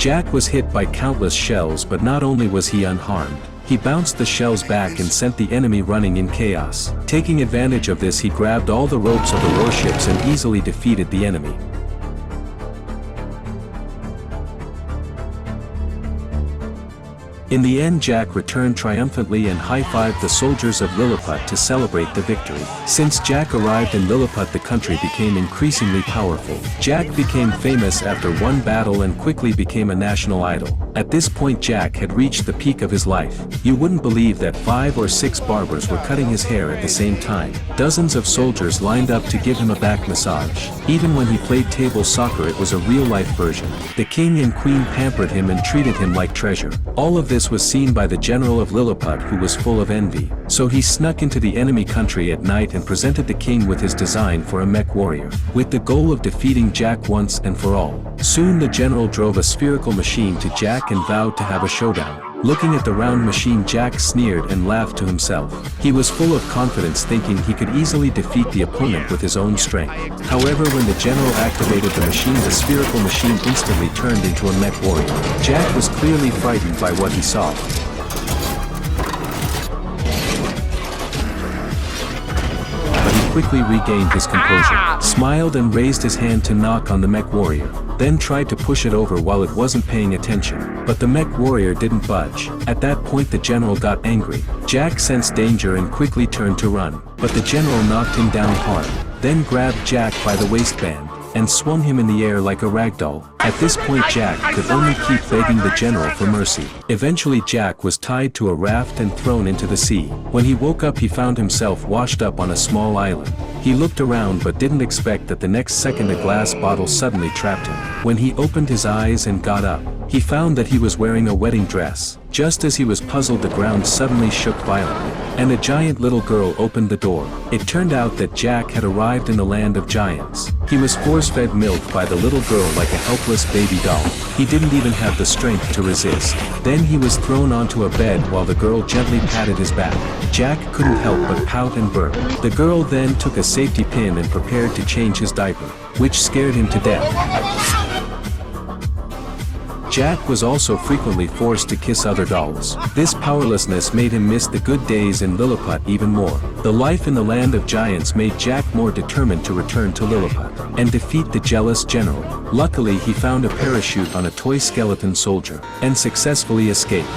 Jack was hit by countless shells, but not only was he unharmed, he bounced the shells back and sent the enemy running in chaos. Taking advantage of this, he grabbed all the ropes of the warships and easily defeated the enemy. In the end, Jack returned triumphantly and high-fived the soldiers of Lilliput to celebrate the victory. Since Jack arrived in Lilliput, the country became increasingly powerful. Jack became famous after one battle and quickly became a national idol. At this point, Jack had reached the peak of his life. You wouldn't believe that 5 or 6 barbers were cutting his hair at the same time. Dozens of soldiers lined up to give him a back massage. Even when he played table soccer, it was a real-life version. The king and queen pampered him and treated him like treasure. All of this was seen by the general of Lilliput, who was full of envy. So he snuck into the enemy country at night and presented the king with his design for a mech warrior, with the goal of defeating Jack once and for all. Soon the general drove a spherical machine to Jack and vowed to have a showdown. Looking at the round machine, Jack sneered and laughed to himself. He was full of confidence, thinking he could easily defeat the opponent with his own strength. However, when the general activated the machine, the spherical machine instantly turned into a mech warrior. Jack was clearly frightened by what he saw. But he quickly regained his composure, smiled and raised his hand to knock on the mech warrior, then tried to push it over while it wasn't paying attention. But the mech warrior didn't budge. At that point, the general got angry. Jack sensed danger and quickly turned to run. But the general knocked him down hard, then grabbed Jack by the waistband and swung him in the air like a ragdoll. At this point, Jack could only keep begging the general for mercy. Eventually, Jack was tied to a raft and thrown into the sea. When he woke up, he found himself washed up on a small island. He looked around but didn't expect that the next second a glass bottle suddenly trapped him. When he opened his eyes and got up, he found that he was wearing a wedding dress. Just as he was puzzled, the ground suddenly shook violently, and a giant little girl opened the door. It turned out that Jack had arrived in the land of giants. He was force-fed milk by the little girl like a helpless baby doll. He didn't even have the strength to resist. Then he was thrown onto a bed while the girl gently patted his back. Jack couldn't help but pout and burp. The girl then took a safety pin and prepared to change his diaper, which scared him to death. Jack was also frequently forced to kiss other dolls. This powerlessness made him miss the good days in Lilliput even more. The life in the land of giants made Jack more determined to return to Lilliput and defeat the jealous general. Luckily, he found a parachute on a toy skeleton soldier and successfully escaped.